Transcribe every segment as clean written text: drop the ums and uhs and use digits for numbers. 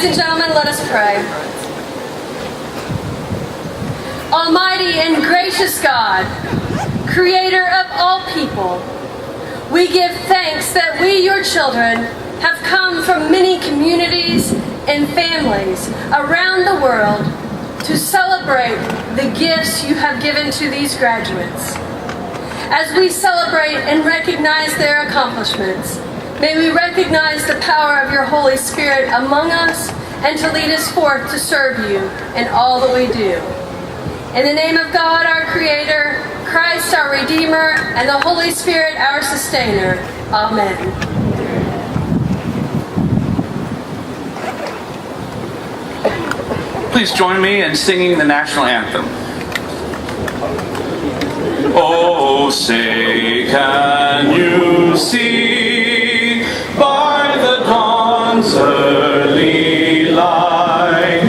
Ladies and gentlemen, let us pray. Almighty and gracious God, Creator of all people, we give thanks that we, your children, have come from many communities and families around the world to celebrate the gifts you have given to these graduates. As we celebrate and recognize their accomplishments, may we recognize the power of your Holy Spirit among us and to lead us forth to serve you in all that we do. In the name of God, our Creator, Christ, our Redeemer, and the Holy Spirit, our Sustainer. Amen. Please join me in singing the national anthem. Oh, say, can you see by the dawn's early light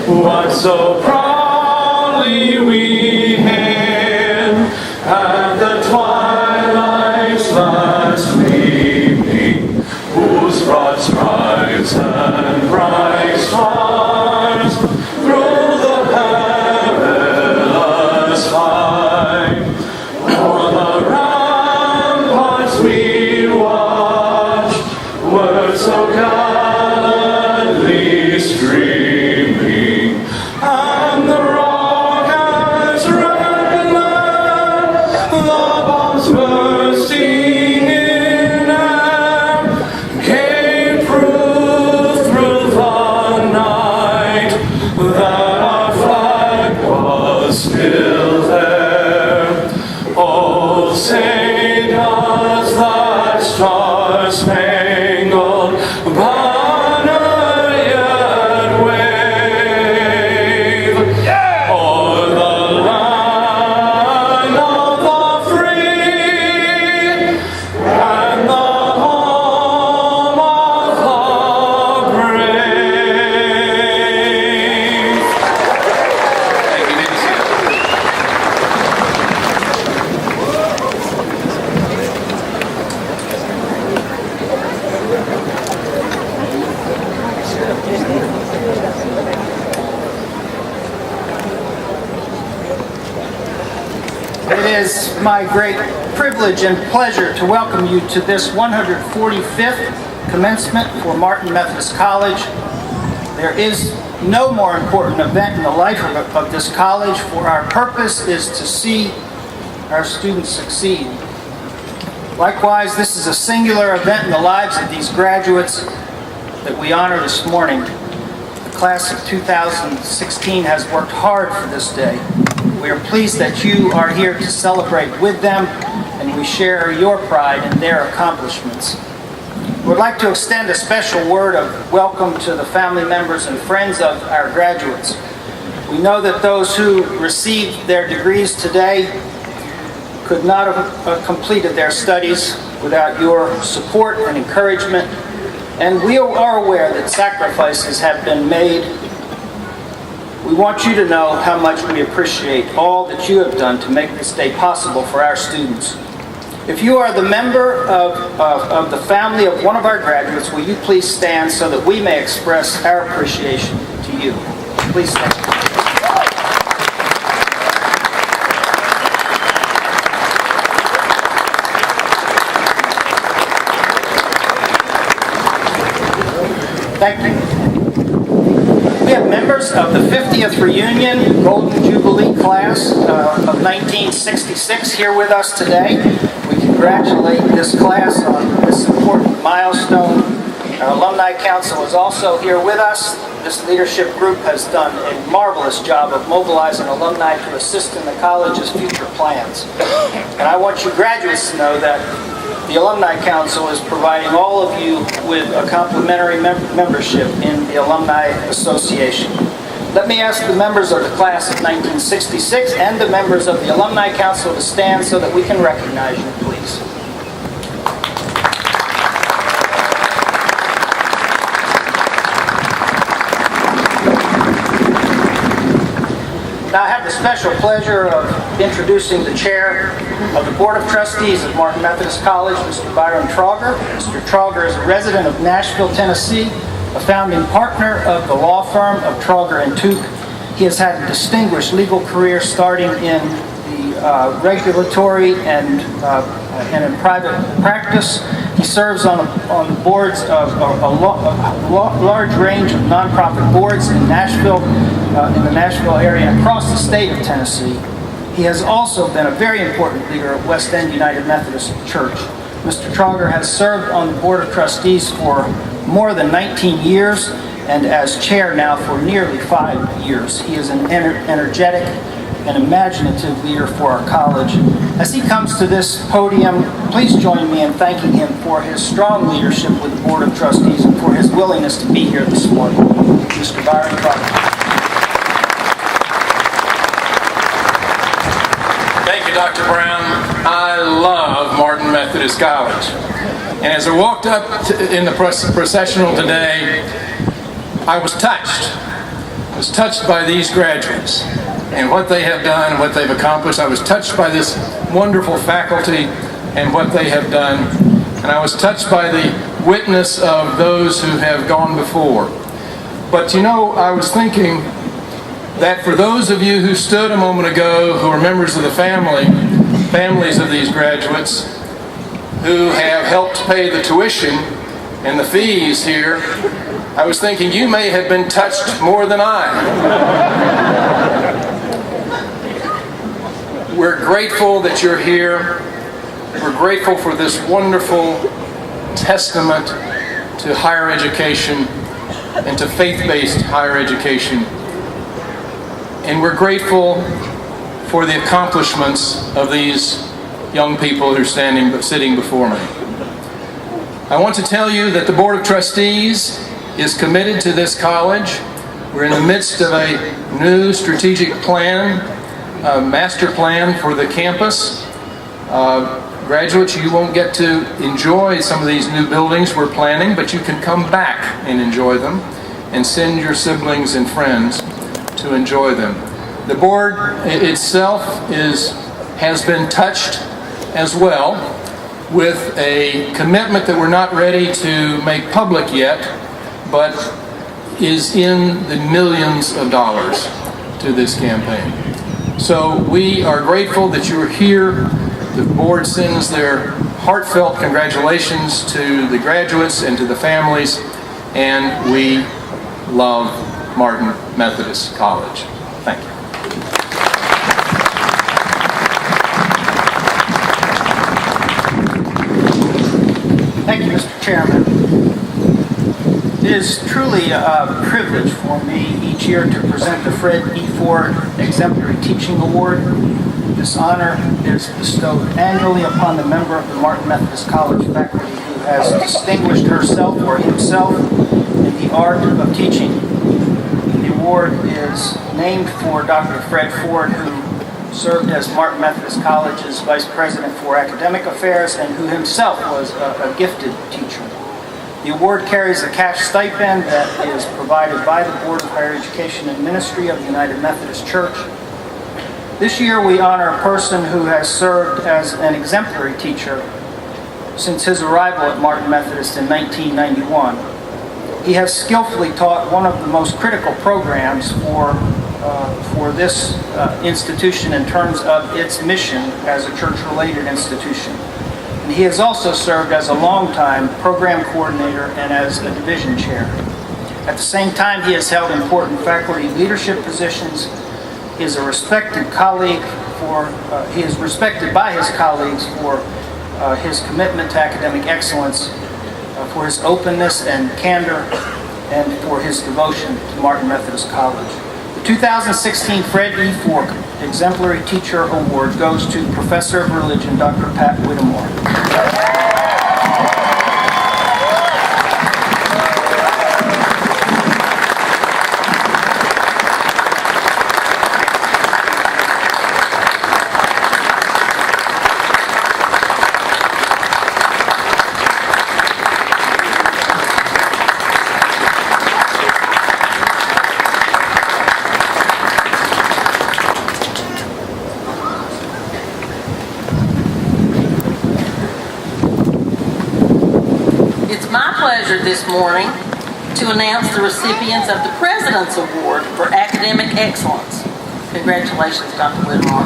what so proudly we hailed at the twilight's last gleaming, whose broad stripes and bright stars through the perilous fight o'er the ramparts we watched were so gallantly streaming, and the rockets recognized the bombs bursting in air, came proof through the night that our flag was still there. Oh, say does that star-spangled banner yet wave o'er the land of the free and the home of the brave? Thank you, Nancy. It is my great privilege and pleasure to welcome you to this 145th commencement for Martin Methodist College. There is no more important event in the life of this college, for our purpose is to see our students succeed. Likewise, this is a singular event in the lives of these graduates that we honor this morning. The class of 2016 has worked hard for this day. We are pleased that you are here to celebrate with them, and we share your pride in their accomplishments. We would like to extend a special word of welcome to the family members and friends of our graduates. We know that those who received their degrees today could not have completed their studies without your support and encouragement, and we are aware that sacrifices have been made. We want you to know how much we appreciate all that you have done to make this day possible for our students. If you are the member of the family of one of our graduates, will you please stand so that we may express our appreciation to you? Please stand. Thank you. We have members of the 50th Reunion Golden Jubilee class of 1966 here with us today. We congratulate this class on this important milestone. Our Alumni Council is also here with us. This leadership group has done a marvelous job of mobilizing alumni to assist in the college's future plans. And I want you graduates to know that the Alumni Council is providing all of you with a complimentary membership in the Alumni Association. Let me ask the members of the class of 1966 and the members of the Alumni Council to stand so that we can recognize you, please. Now I have the special pleasure of introducing the chair of the Board of Trustees of Martin Methodist College, Mr. Byron Trauger. Mr. Trauger is a resident of Nashville, Tennessee, A founding partner of the law firm of Trauger and Tuke, he has had a distinguished legal career starting in the regulatory and in private practice. He serves on the boards of a large range of nonprofit boards in Nashville, in the Nashville area, and across the state of Tennessee. He has also been a very important leader of West End United Methodist Church. Mr. Trauger has served on the Board of Trustees for more than 19 years and as chair now for nearly 5 years. He is an energetic and imaginative leader for our college. As he comes to this podium, please join me in thanking him for his strong leadership with the Board of Trustees and for his willingness to be here this morning. Mr. Byron Trauger. Thank you, Dr. Brown. I love Martin Methodist College. And as I walked up in the processional today, I was touched. I was touched by these graduates and what they have done and what they've accomplished. I was touched by this wonderful faculty and what they have done. And I was touched by the witness of those who have gone before. But you know, I was thinking that for those of you who stood a moment ago who are members of the families of these graduates who have helped pay the tuition and the fees here, I was thinking you may have been touched more than I. We're grateful that you're here. We're grateful for this wonderful testament to higher education and to faith-based higher education. And we're grateful for the accomplishments of these young people who are sitting before me. I want to tell you that the Board of Trustees is committed to this college. We're in the midst of a new strategic plan, a master plan for the campus. Graduates, you won't get to enjoy some of these new buildings we're planning, but you can come back and enjoy them and send your siblings and friends to enjoy them. The board itself has been touched as well with a commitment that we're not ready to make public yet, but is in the millions of dollars to this campaign. So we are grateful that you are here. The board sends their heartfelt congratulations to the graduates and to the families, and we love Martin Methodist College. Thank you. Thank you, Mr. Chairman. It is truly a privilege for me each year to present the Fred E. Ford Exemplary Teaching Award. This honor is bestowed annually upon the member of the Martin Methodist College faculty who has distinguished herself or himself in the art of teaching. The award is named for Dr. Fred Ford, who served as Martin Methodist College's Vice President for Academic Affairs and who himself was a gifted teacher. The award carries a cash stipend that is provided by the Board of Higher Education and Ministry of the United Methodist Church. This year we honor a person who has served as an exemplary teacher since his arrival at Martin Methodist in 1991. He has skillfully taught one of the most critical programs for this institution in terms of its mission as a church-related institution. And he has also served as a longtime program coordinator and as a division chair. At the same time, he has held important faculty leadership positions. He is a respected colleague he is respected by his colleagues for his commitment to academic excellence, for his openness and candor, and for his devotion to Martin Methodist College. The 2016 Fred E. Ford Exemplary Teacher Award goes to Professor of Religion, Dr. Pat Whittemore. This morning to announce the recipients of the President's Award for Academic Excellence. Congratulations, Dr. Whitmore.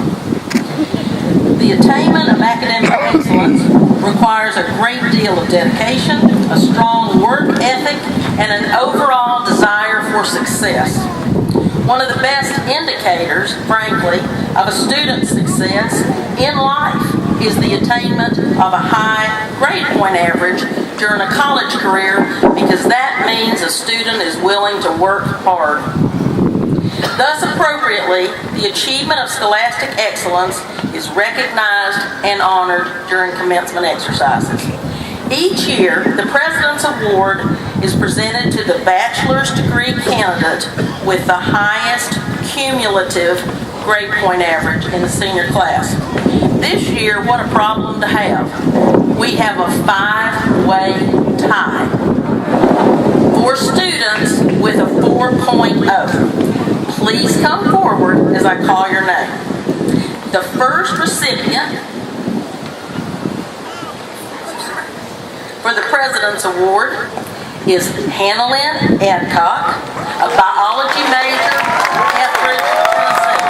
The attainment of academic excellence requires a great deal of dedication, a strong work ethic, and an overall desire for success. One of the best indicators, frankly, of a student's success in life is the attainment of a high grade point average during a college career, because that means a student is willing to work hard. Thus, appropriately, the achievement of scholastic excellence is recognized and honored during commencement exercises. Each year, the President's Award is presented to the bachelor's degree candidate with the highest cumulative grade point average in the senior class. This year, what a problem to have. We have a 5-way tie for students with a 4.0. Please come forward as I call your name. The first recipient for the President's Award is Hannah-Lynn Adcock, a biology major from Etheridge, Tennessee.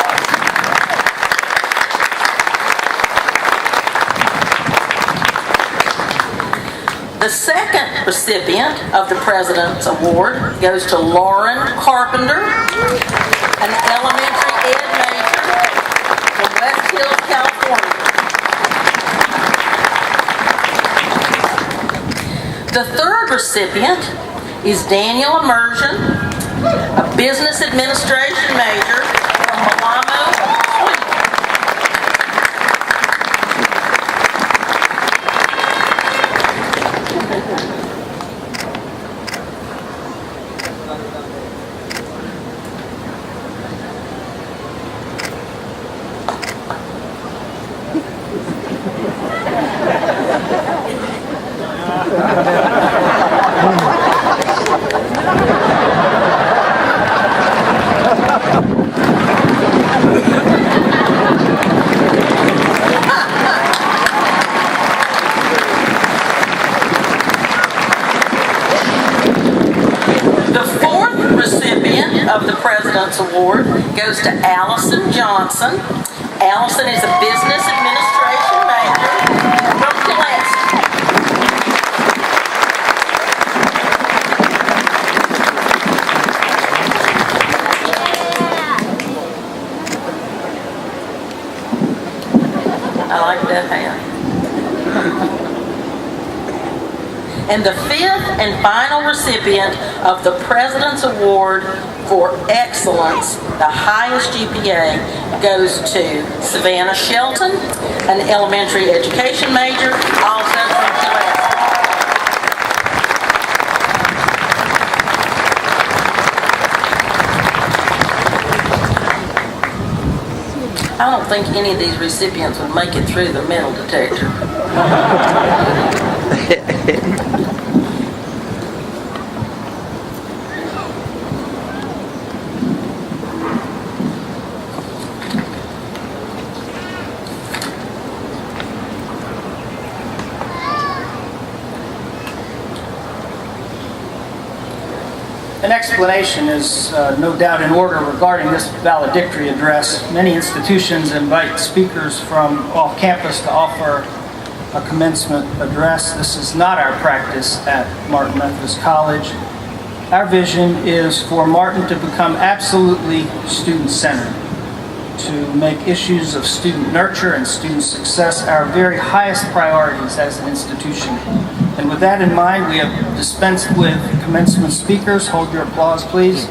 The second recipient of the President's Award goes to Lauren Carpenter, an elementary ed major from West Hills, California. The third recipient is Daniel Immersion, a business administration major from Malamo, Sweden. Of the President's Award goes to Allison Johnson. Allison is a business administration major from Pulaski. I like that hat. And the fifth and final recipient of the President's Award for Excellence, the highest GPA, goes to Savannah Shelton, an elementary education major, also from Pulaski. I don't think any of these recipients would make it through the metal detector. An explanation is no doubt in order regarding this valedictory address. Many institutions invite speakers from off campus to offer a commencement address. This is not our practice at Martin Methodist College. Our vision is for Martin to become absolutely student-centered, to make issues of student nurture and student success our very highest priorities as an institution. And with that in mind, we have dispensed with commencement speakers. Hold your applause, please.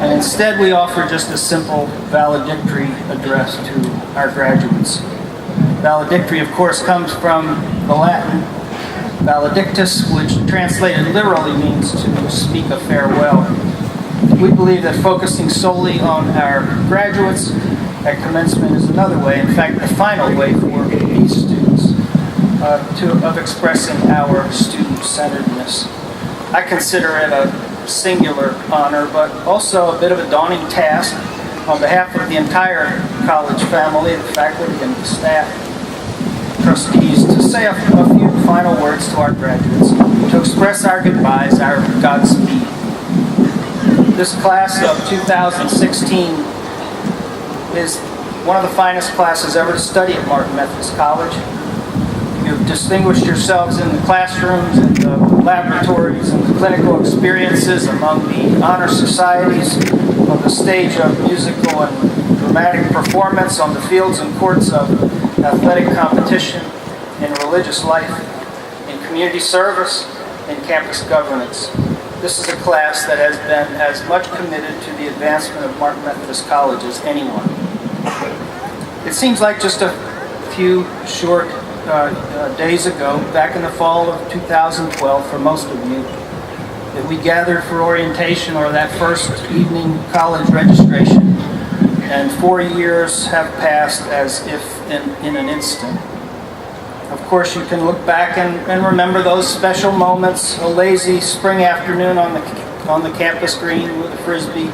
And instead, we offer just a simple valedictory address to our graduates. Valedictory, of course, comes from the Latin valedictus, which translated literally means to speak a farewell. We believe that focusing solely on our graduates at commencement is another way, in fact, the final way for these students of expressing our student-centeredness. I consider it a singular honor, but also a bit of a daunting task on behalf of the entire college family, the faculty and the staff, trustees, to say a few final words to our graduates, to express our goodbyes, our Godspeed. This class of 2016 is one of the finest classes ever to study at Martin Methodist College. You've distinguished yourselves in the classrooms, and the laboratories, and the clinical experiences among the honor societies, on the stage of musical and dramatic performance, on the fields and courts of athletic competition, in religious life, in community service, in campus governance. This is a class that has been as much committed to the advancement of Martin Methodist College as anyone. It seems like just a few short days ago, back in the fall of 2012, for most of you, that we gathered for orientation or that first evening college registration, and 4 years have passed as if in an instant. Of course, you can look back and remember those special moments, a lazy spring afternoon on the campus green with a frisbee,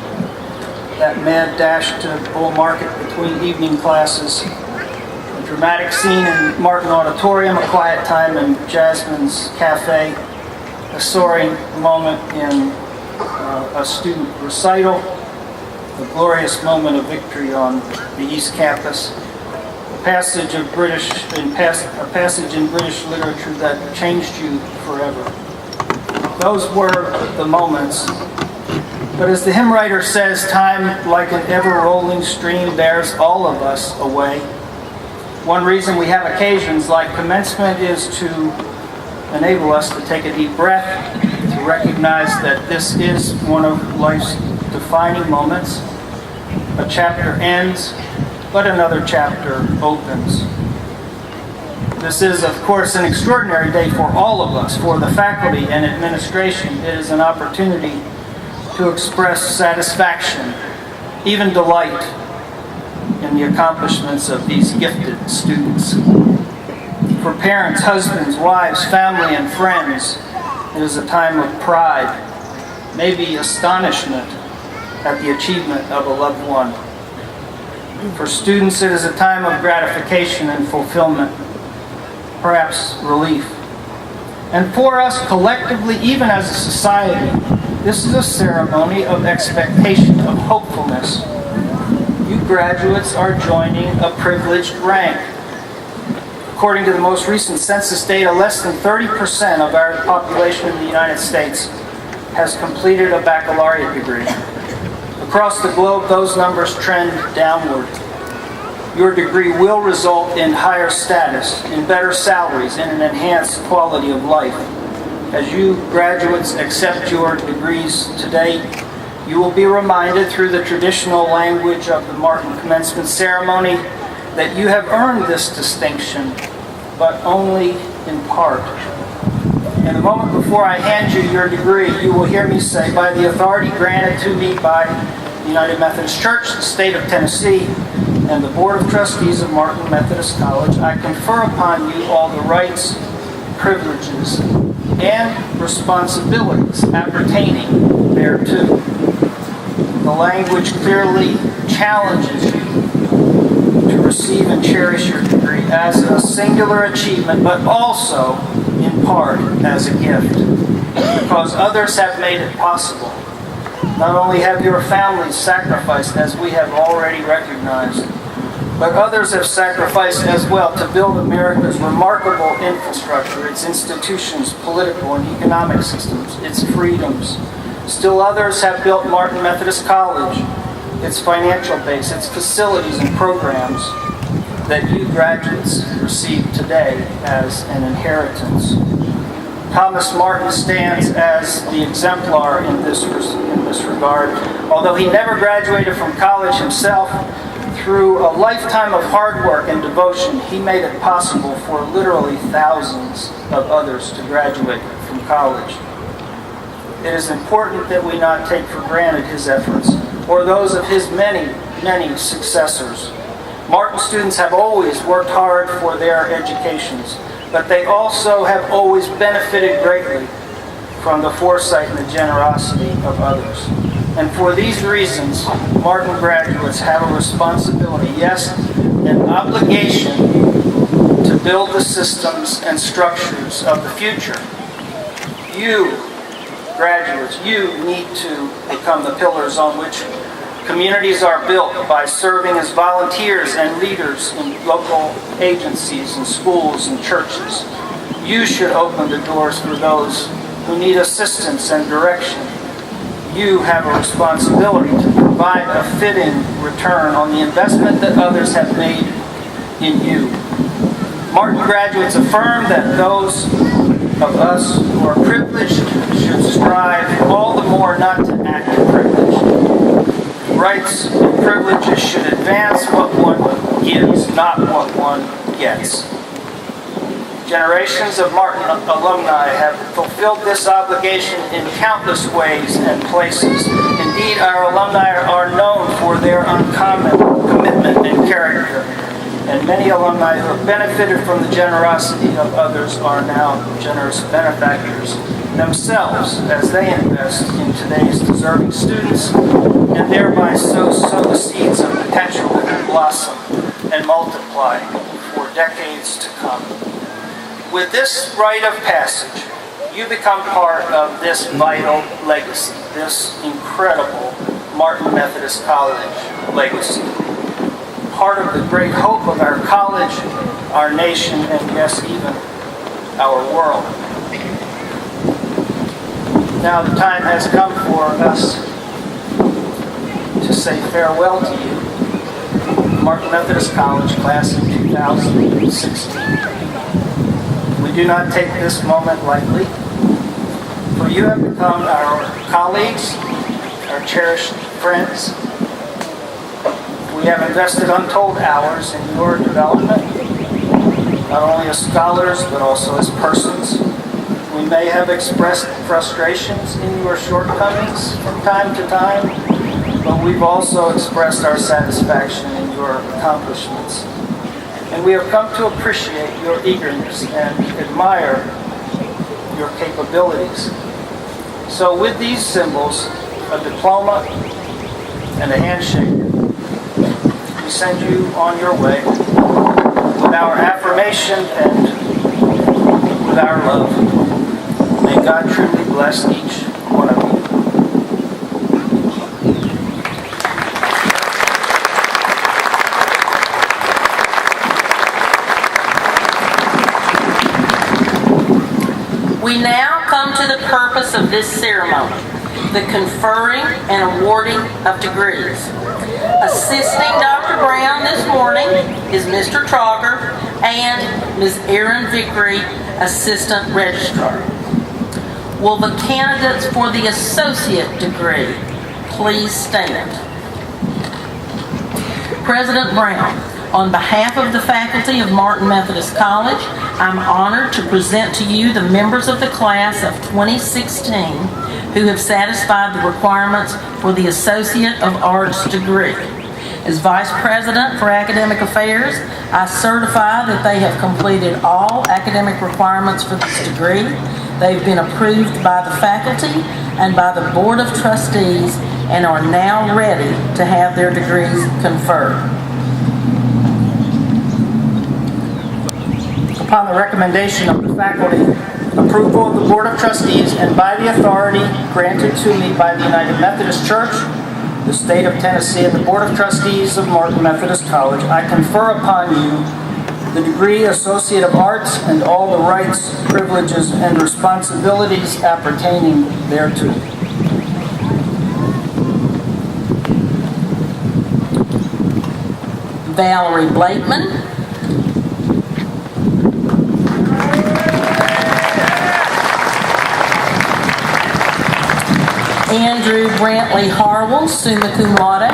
that mad dash to Bull Market between evening classes, a dramatic scene in Martin Auditorium, a quiet time in Jasmine's Cafe, a soaring moment in a student recital, a glorious moment of victory on the East Campus, a passage in British literature that changed you forever. Those were the moments. But as the hymn writer says, time, like an ever-rolling stream, bears all of us away. One reason we have occasions like commencement is to enable us to take a deep breath, to recognize that this is one of life's defining moments. A chapter ends, but another chapter opens. This is, of course, an extraordinary day for all of us. For the faculty and administration, it is an opportunity to express satisfaction, even delight, in the accomplishments of these gifted students. For parents, husbands, wives, family, and friends, it is a time of pride, maybe astonishment at the achievement of a loved one. For students, it is a time of gratification and fulfillment, perhaps relief. And for us collectively, even as a society, this is a ceremony of expectation, of hopefulness. You graduates are joining a privileged rank. According to the most recent census data, less than 30% of our population in the United States has completed a baccalaureate degree. Across the globe, those numbers trend downward. Your degree will result in higher status, in better salaries, and an enhanced quality of life. As you graduates accept your degrees today, you will be reminded through the traditional language of the Martin Commencement Ceremony that you have earned this distinction, but only in part. In the moment before I hand you your degree, you will hear me say, by the authority granted to me by the United Methodist Church, the state of Tennessee, and the Board of Trustees of Martin Methodist College, I confer upon you all the rights, privileges, and responsibilities appertaining thereto. The language clearly challenges you to receive and cherish your degree as a singular achievement, but also, in part, as a gift, because others have made it possible. Not only have your families sacrificed, as we have already recognized, but others have sacrificed as well to build America's remarkable infrastructure, its institutions, political and economic systems, its freedoms. Still others have built Martin Methodist College, its financial base, its facilities and programs that you graduates receive today as an inheritance. Thomas Martin stands as the exemplar in this regard. Although he never graduated from college himself, through a lifetime of hard work and devotion, he made it possible for literally thousands of others to graduate from college. It is important that we not take for granted his efforts or those of his many, many successors. Martin students have always worked hard for their educations, but they also have always benefited greatly from the foresight and the generosity of others. And for these reasons, Martin graduates have a responsibility, yes, an obligation to build the systems and structures of the future. You graduates, you need to become the pillars on which communities are built by serving as volunteers and leaders in local agencies and schools and churches. You should open the doors for those who need assistance and direction. You have a responsibility to provide a fitting return on the investment that others have made in you. Martin graduates affirm that those of us who are privileged should strive all the more not to act privileged. Rights and privileges should advance what one gives, not what one gets. Generations of Martin alumni have fulfilled this obligation in countless ways and places. Indeed, our alumni are known for their uncommon commitment and character. And many alumni who have benefited from the generosity of others are now generous benefactors themselves as they invest in today's deserving students and thereby sow the seeds of potential that will blossom and multiply for decades to come. With this rite of passage, you become part of this vital legacy, this incredible Martin Methodist College legacy. Part of the great hope of our college, our nation, and yes, even our world. Now the time has come for us to say farewell to you, Martin Methodist College class of 2016. We do not take this moment lightly, for you have become our colleagues, our cherished friends. We have invested untold hours in your development, not only as scholars, but also as persons. We may have expressed frustrations in your shortcomings from time to time, but we've also expressed our satisfaction in your accomplishments. And we have come to appreciate your eagerness and admire your capabilities. So with these symbols, a diploma and a handshake, we send you on your way with our affirmation and with our love. May God truly bless each one of you. We now come to the purpose of this ceremony, the conferring and awarding of degrees. Assisting Dr. Brown this morning is Mr. Trogger and Ms. Erin Vickery, Assistant Registrar. Will the candidates for the associate degree please stand? President Brown, on behalf of the faculty of Martin Methodist College, I'm honored to present to you the members of the class of 2016 who have satisfied the requirements for the Associate of Arts degree. As Vice President for Academic Affairs, I certify that they have completed all academic requirements for this degree. They've been approved by the faculty and by the Board of Trustees and are now ready to have their degrees conferred. Upon the recommendation of the faculty, approval of the Board of Trustees, and by the authority granted to me by the United Methodist Church, the State of Tennessee, and the Board of Trustees of Martin Methodist College, I confer upon you the degree Associate of Arts and all the rights, privileges, and responsibilities appertaining thereto. Valerie Blakeman, Andrew Brantley Harwell, summa cum laude.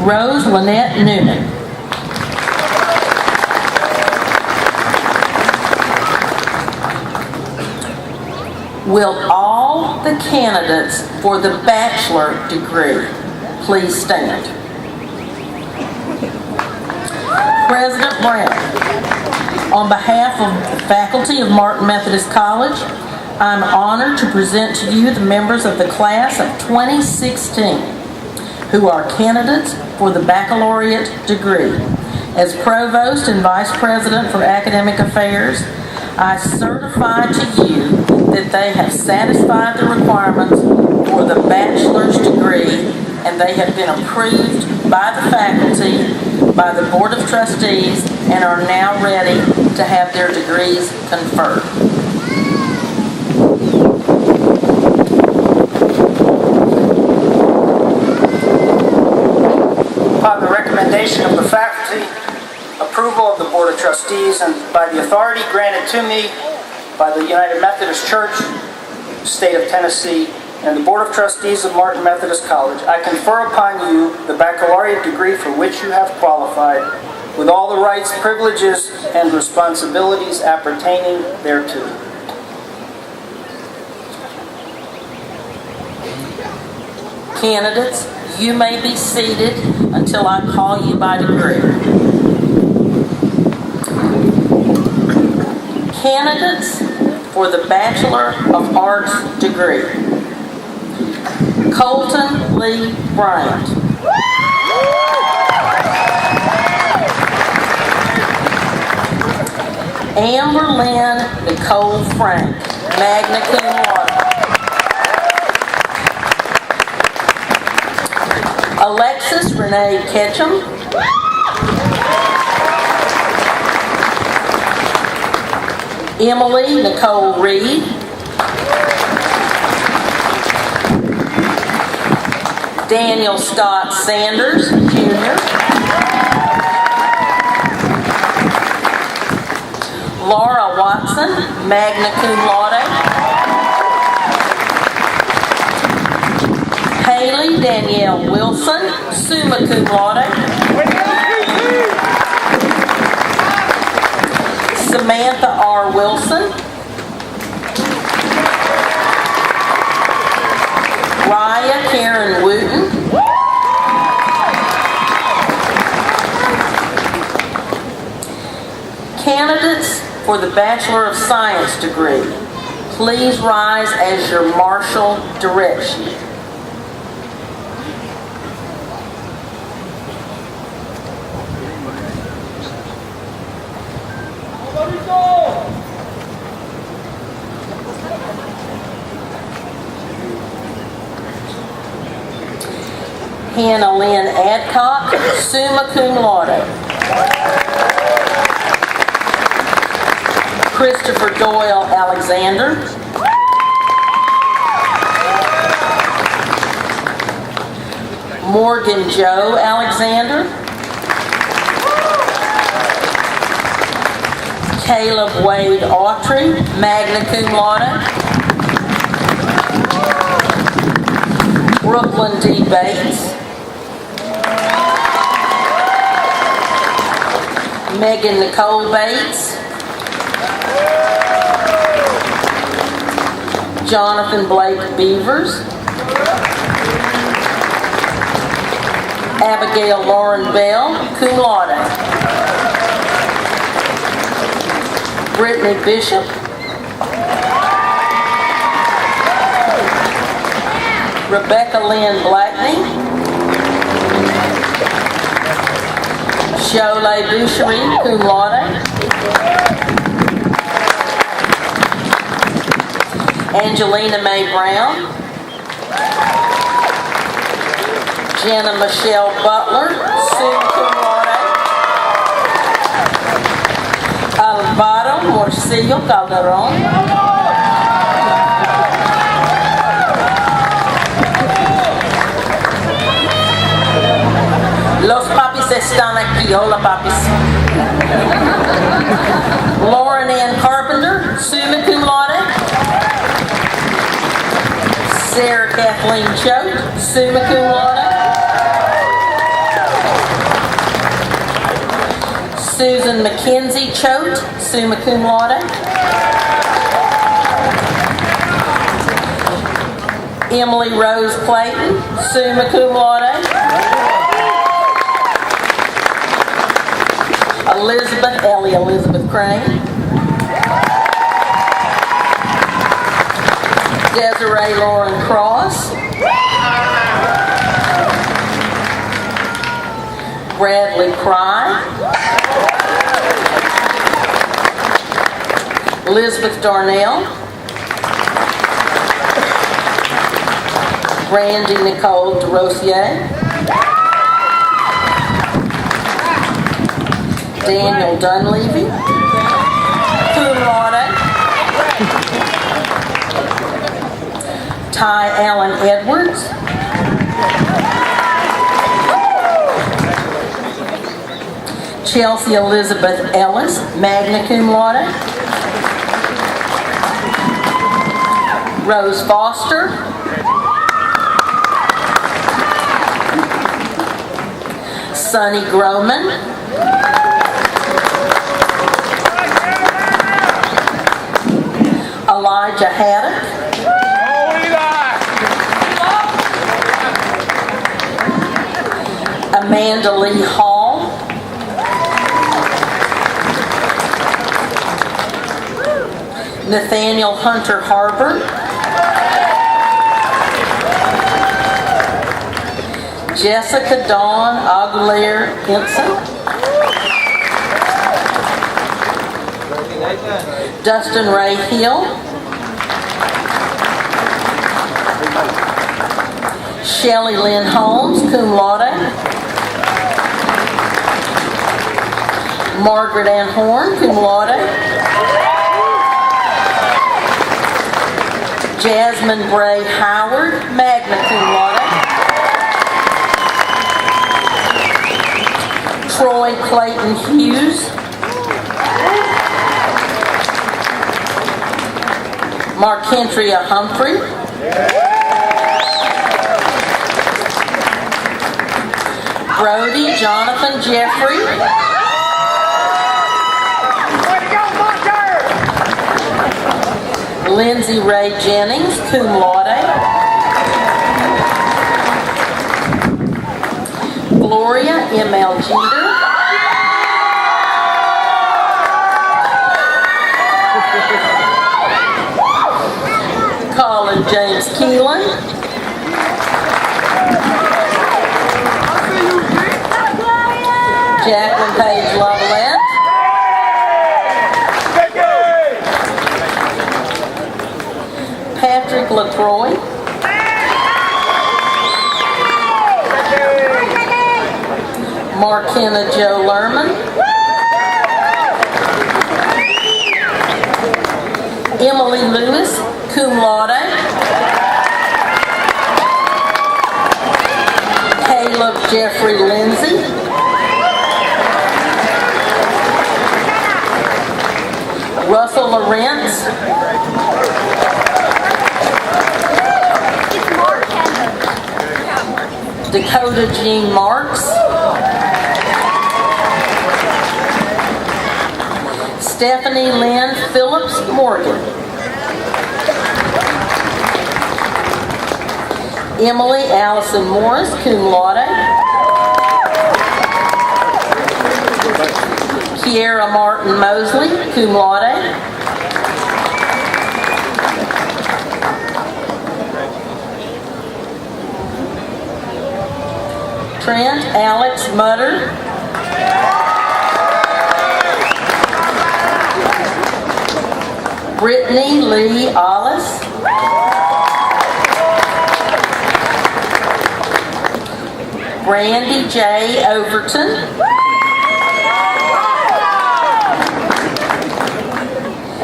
Rose Lynette Newman. Will all the candidates for the bachelor degree please stand? President Brown, on behalf of the faculty of Martin Methodist College, I'm honored to present to you the members of the class of 2016 who are candidates for the baccalaureate degree. As Provost and Vice President for Academic Affairs, I certify to you that they have satisfied the requirements for the bachelor's degree and they have been approved by the faculty, by the Board of Trustees, and are now ready to have their degrees conferred. Upon the recommendation of the faculty, approval of the Board of Trustees, and by the authority granted to me by the United Methodist Church, State of Tennessee, and the Board of Trustees of Martin Methodist College, I confer upon you the baccalaureate degree for which you have qualified, with all the rights, privileges, and responsibilities appertaining thereto. Candidates, you may be seated until I call you by degree. Candidates for the Bachelor of Arts degree: Colton Lee Bryant. Amber Lynn Nicole Frank, magna cum laude. Alexis Renee Ketchum. Emily Nicole Reed. Daniel Scott Sanders, Jr. Laura Watson, magna cum laude. Haley Danielle Wilson, summa cum laude. Samantha R. Wilson. Raya Karen Wooten. Candidates for the Bachelor of Science degree, please rise as your marshal directs you. Hannah Lynn Adcock, summa cum laude. Christopher Doyle Alexander. Morgan Joe Alexander. Caleb Wade Autry, magna cum laude. Brooklyn D. Bates. Megan Nicole Bates. Jonathan Blake Beavers. Abigail Lauren Bell, cum laude. Brittany Bishop. Rebecca Lynn Blackney. Cholet Boucherie, cum laude. Angelina Mae Brown. Jenna Michelle Butler, summa cum laude. Álvaro Morcillo, Calderón. Los papis están aquí. Hola, papis. Lauren Ann Carpenter, summa cum laude. Sarah Kathleen Choate, summa cum laude. Susan Mackenzie Choate, summa cum laude. Emily Rose Clayton, summa cum laude. Elizabeth Crane. Desiree Lauren Cross. Bradley Cry. Elizabeth Darnell, Randy Nicole DeRosier, Daniel Dunleavy, cum laude, Ty Allen Edwards, Chelsea Elizabeth Ellis, magna cum laude, Rose Foster, Sonny Groman, Elijah Haddock, Amanda Lee Hall, Nathaniel Hunter Harper, Jessica Dawn Aguilera Henson, Dustin Ray Hill, Shelley Lynn Holmes, cum laude, Margaret Ann Horn, cum laude, Jasmine Bray Howard, magna cum laude, Troy Clayton Hughes, Markentria Humphrey, Brody Jonathan Jeffrey, Lindsay Ray Jennings, cum laude, Gloria M.L. Jeter, Colin James Keelan, Jacqueline Page Lavalette, Patrick LaCroix, Markenna Joe Lerman, Emily Lewis, cum laude, Caleb Jeffrey Lindsay, Russell Lawrence, Dakota Jean Marks, Stephanie Lynn Phillips Morgan, Emily Allison Morris, cum laude, Kiera Martin Mosley, cum laude, Trent Alex Mutter, Brittany Lee Ollis, Brandy J. Overton,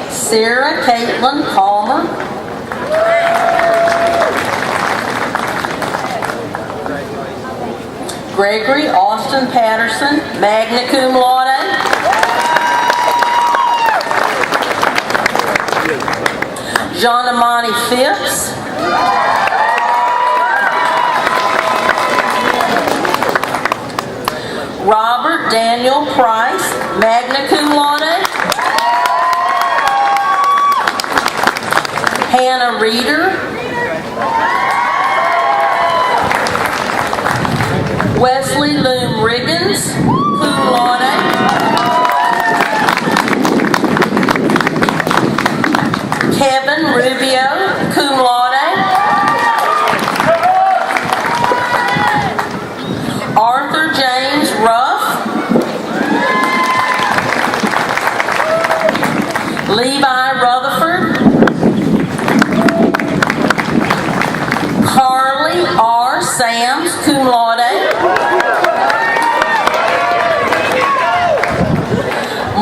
Sarah Caitlin Palmer, Gregory Austin Patterson, magna cum laude, John Amani Phipps, Robert Daniel Price, magna cum laude, Hannah Reeder, Wesley Loom Riggins, cum laude, Kevin Rubio, cum laude, Arthur James Ruff, Levi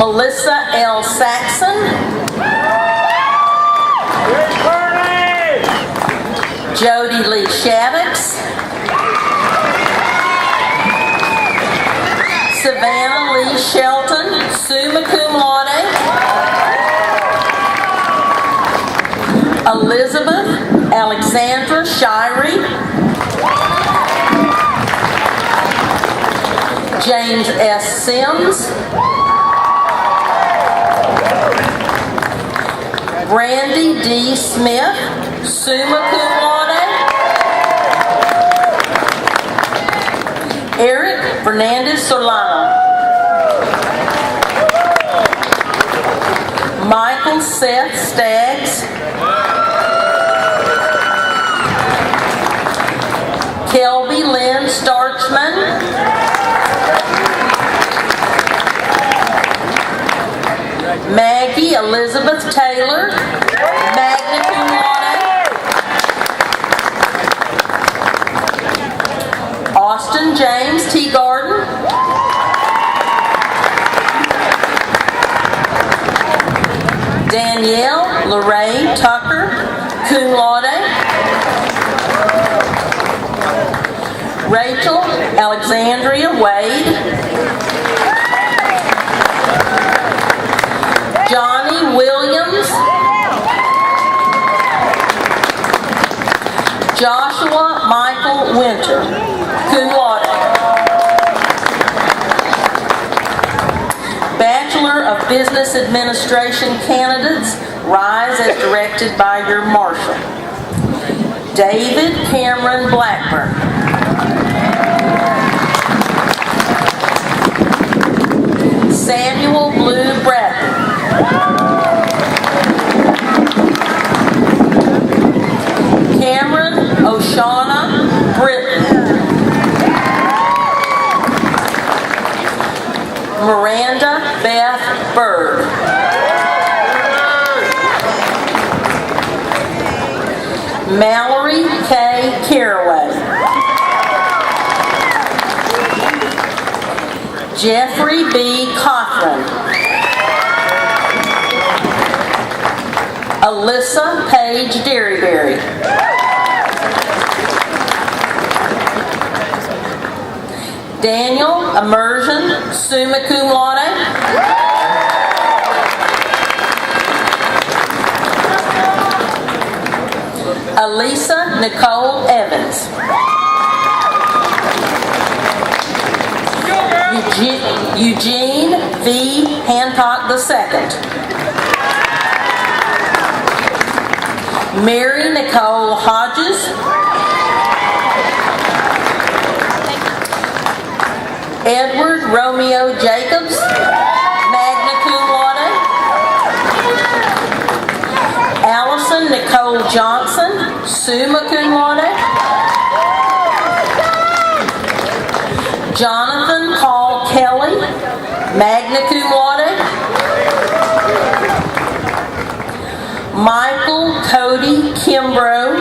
Melissa L. Saxon, Jody Lee Shaddix, Savannah Lee Shelton, summa cum laude. Elizabeth Alexandra Shirey, James S. Sims, Brandy D. Smith, summa cum laude. Eric Fernandez Solano, Michael Seth Staggs, Kelby Lynn Starchman, Maggie Elizabeth Taylor, magna cum laude. Austin James T. Garden, Danielle Lorraine Tucker, cum laude. Rachel Alexandria Wade, Johnny Williams, Joshua Michael Winter, cum laude. Bachelor of Business Administration candidates, rise as directed by your marshal. David Cameron Blackburn, Samuel Blue Bradley, Cameron O'Shauna Britton, Miranda Beth Bird, Mallory K. Caraway, Jeffrey B. Cochran, Alyssa Page Derryberry, Daniel Immersion, summa cum laude. Elisa Nicole Evans, Eugene V. Hancock II, Mary Nicole Hodges, Edward Romeo Jacobs, magna cum laude. Allison Nicole Johnson, summa cum laude. Jonathan Paul Kelly, magna cum laude. Michael Cody Kimbrough,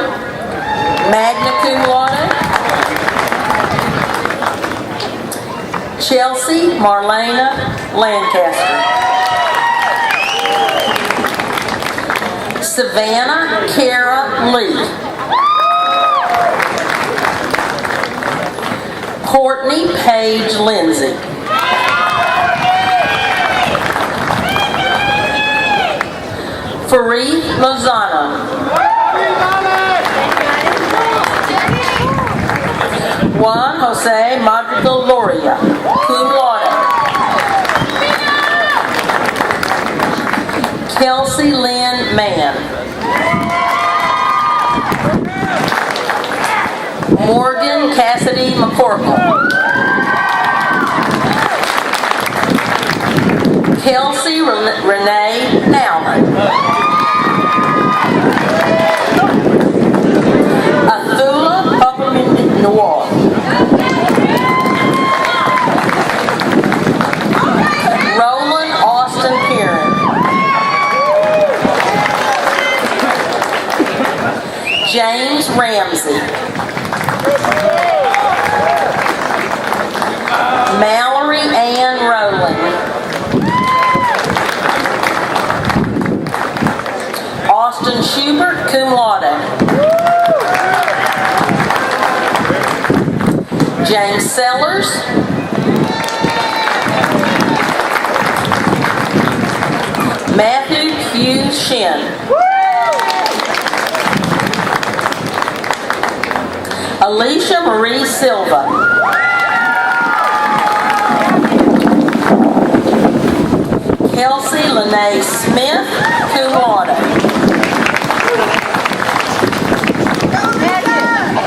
magna cum laude. Chelsea Marlena Lancaster, Savannah Kara Lee, Courtney Page Lindsay, Fareed Lozano, Juan Jose Madrigal Loria, cum laude. Kelsey Lynn Mann, Morgan Cassidy McCorkle, Kelsey Renee Nauman, Athula Pupperman Noir, Roland Austin Kieran, James Ramsey, Mallory Ann Rowland, James Sellers, Matthew Q. Shin, Alicia Marie Silva, Kelsey Lene Smith, cum laude.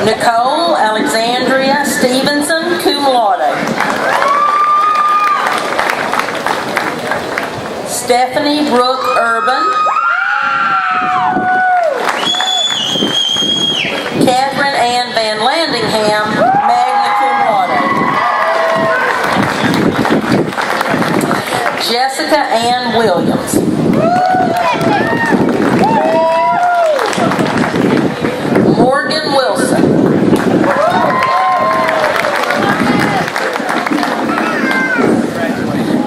Nicole Alexandria Stevenson, cum laude. Stephanie Brooke Urban, Catherine Ann Van Landingham, magna cum laude. Jessica Ann Williams. Morgan Wilson.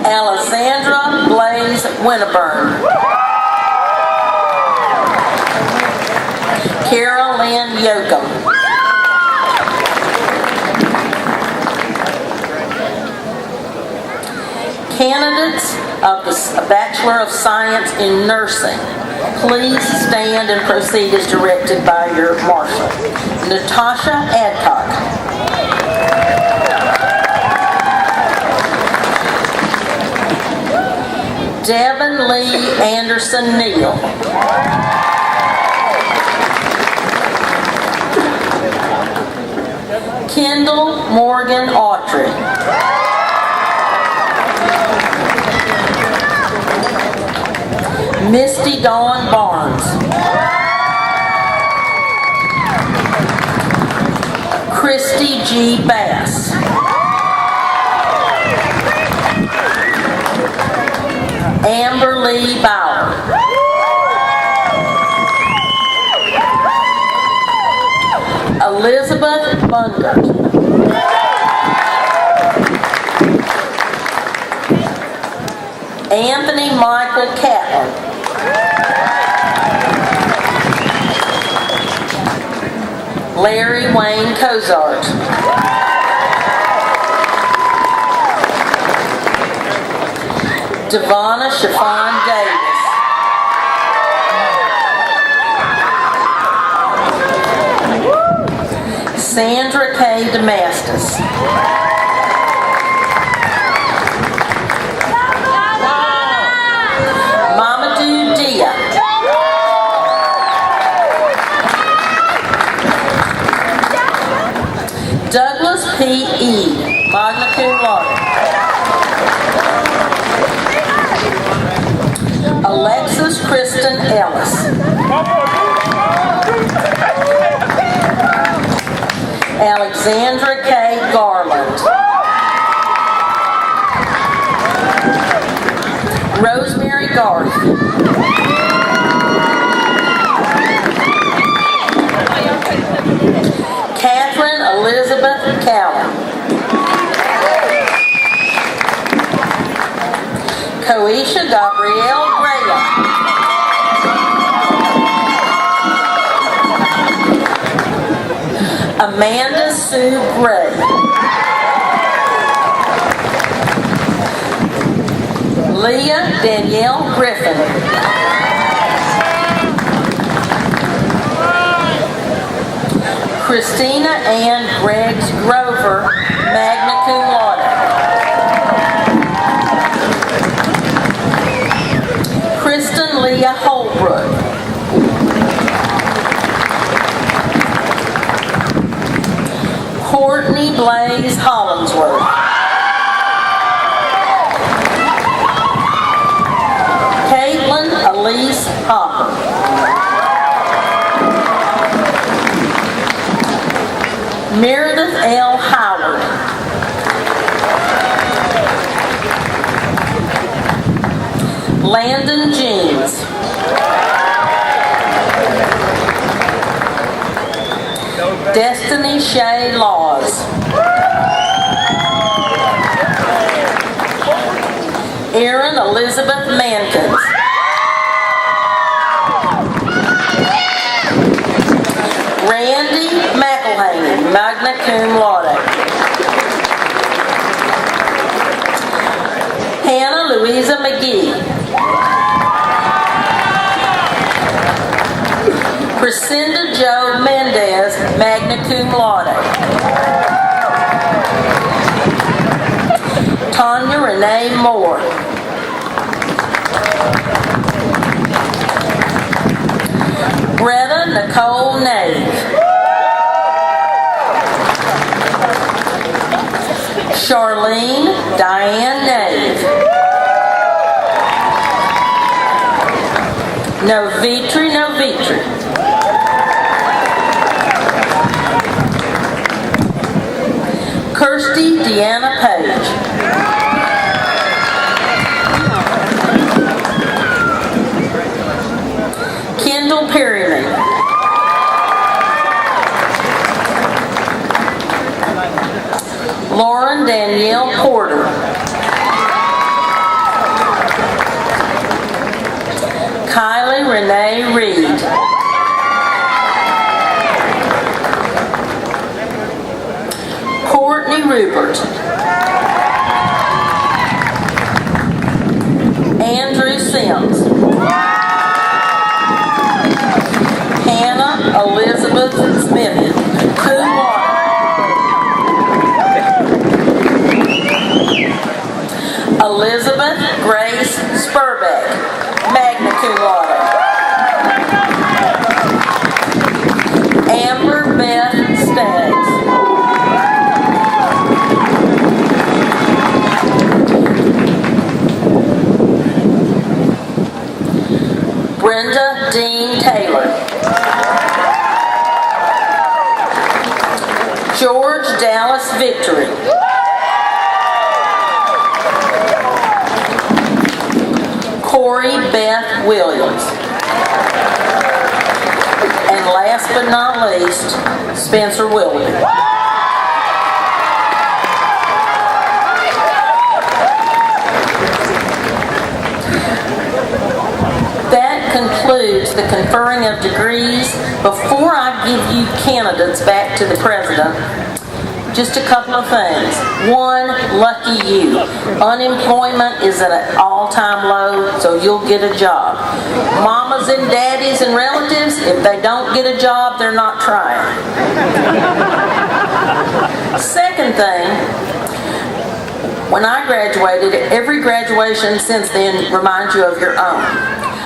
Alessandra Blaze Winterburn. Carol Lynn Yoakum. Candidates of the Bachelor of Science in Nursing, please stand and proceed as directed by your marshal. Natasha Adcock. Devin Lee Anderson Neal. Kendall Morgan Autry. Misty Dawn Barnes. Christy G. Bass. Amber Lee Bauer. Elizabeth Bungert. Anthony Michael Catlin. Larry Wayne Cozart. Devonna Chiffon Davis. Sandra K. Damastis. Mamadou Dia. Douglas P. Eade, magna cum laude. Alexis Kristen Ellis. Alexandra K. Garland. Rosemary Garth. Catherine Elizabeth Cowan. Coisha Gabrielle Graham. Amanda Sue Gray. Leah Danielle Griffin. Christina Ann Greggs Grover, magna cum laude. Kristen Leah Holbrook. Courtney Blaze Hollingsworth. Caitlin Elise Hopper. Meredith L. Howard. Landon Jeans. Destiny Shea Laws. Erin Elizabeth Mankins. Randy McElhaney, magna cum laude. Louisa McGee. Crescenda Jo Mendez, magna cum laude. Tanya Renee Moore. Greta Nicole Nave. Charlene Diane Nave. Novitri Novitri. Kirsty Deanna Page. Kendall Perryman. Lauren Danielle Porter. Kylie Renee Reed. Courtney Rupert. Andrew Sims. Hannah Elizabeth Smith. Cum laude. Elizabeth Grace Spurbeck, magna cum laude. Amber Beth Staggs. Brenda Dean Taylor. George Dallas Victory. Corey Beth Williams. And last but not least, Spencer Willoughby. That concludes the conferring of degrees. Before I give you candidates back to the president, just a couple of things. One, lucky you. Unemployment is at an all-time low, so you'll get a job. Mamas and daddies and relatives, if they don't get a job, they're not trying. Second thing, when I graduated, every graduation since then reminds you of your own.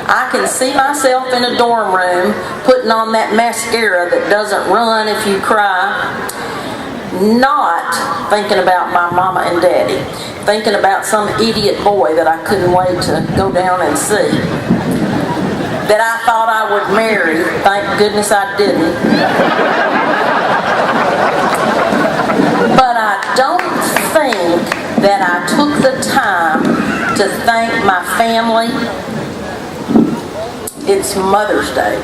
I can see myself in a dorm room putting on that mascara that doesn't run if you cry, not thinking about my mama and daddy, thinking about some idiot boy that I couldn't wait to go down and see, that I thought I would marry. Thank goodness I didn't. But I don't think that I took the time to thank my family. It's Mother's Day.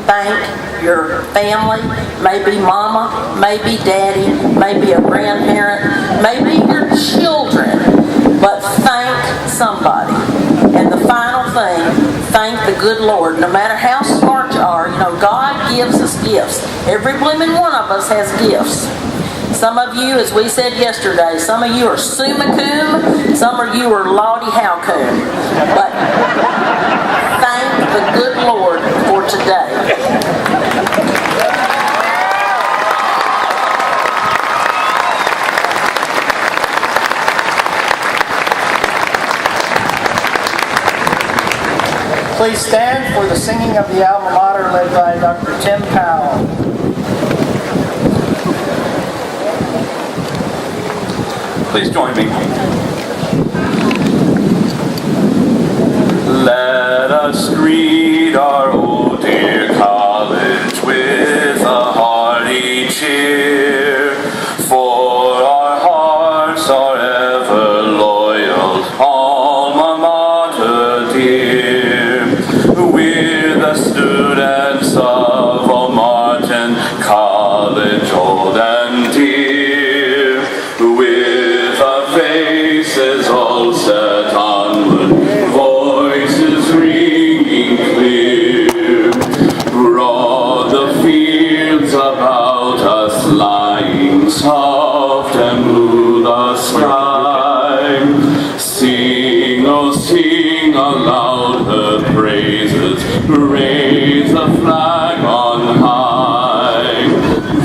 Thank your family, maybe mama, maybe daddy, maybe a grandparent, maybe your children, but thank somebody. And the final thing, thank the good Lord. No matter how smart you are, God gives us gifts. Every blooming one of us has gifts. Some of you, as we said yesterday, some of you are summa cum, some of you are laudy how cum. But thank the good Lord for today. Please stand for the singing of the alma mater led by Dr. Tim Powell. Please join me. Let us greet our old dear college with a hearty cheer, for our hearts are ever loyal, alma mater dear. We're the students of Old Martin College, old and dear, with our faces all set onward, voices ringing clear. Broad the fields about us lying, soft and blue the sky, sing raise the flag on high.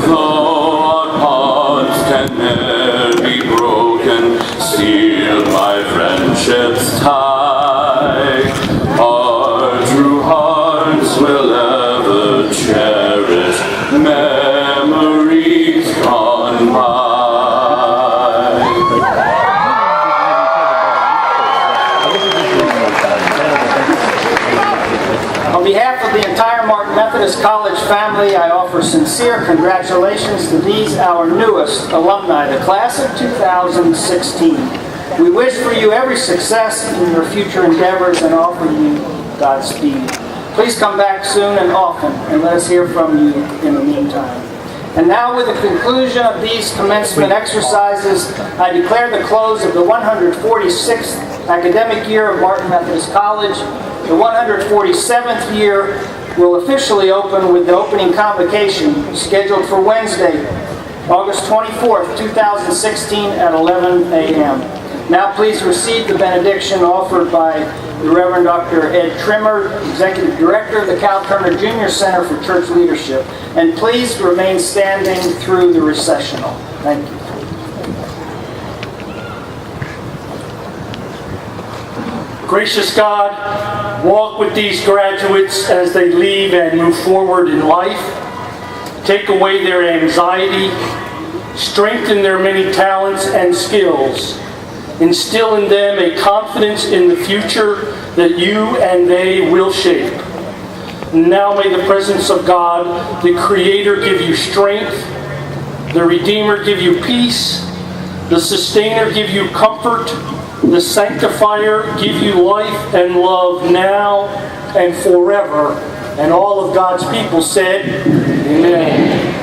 Though our hearts can ne'er be broken, sealed by friendship's tie, our true hearts will ever cherish memories gone by. On behalf of the entire Martin Methodist College family, I offer sincere congratulations to these, our newest alumni, the class of 2016. We wish for you every success in your future endeavors and offer you Godspeed. Please come back soon and often, and let us hear from you in the meantime. And now, with the conclusion of these commencement exercises, I declare the close of the 146th academic year of Martin Methodist College. The 147th year will officially open with the opening convocation scheduled for Wednesday, August 24th, 2016 at 11 a.m. Now please receive the benediction offered by the Reverend Dr. Ed Trimmer, Executive Director of the Cal Turner Junior Center for Church Leadership. And please remain standing through the recessional. Thank you. Gracious God, walk with these graduates as they leave and move forward in life. Take away their anxiety, strengthen their many talents and skills. Instill in them a confidence in the future that you and they will shape. Now may the presence of God, the Creator, give you strength, the Redeemer give you peace, the Sustainer give you comfort, the Sanctifier give you life and love now and forever. And all of God's people said, Amen.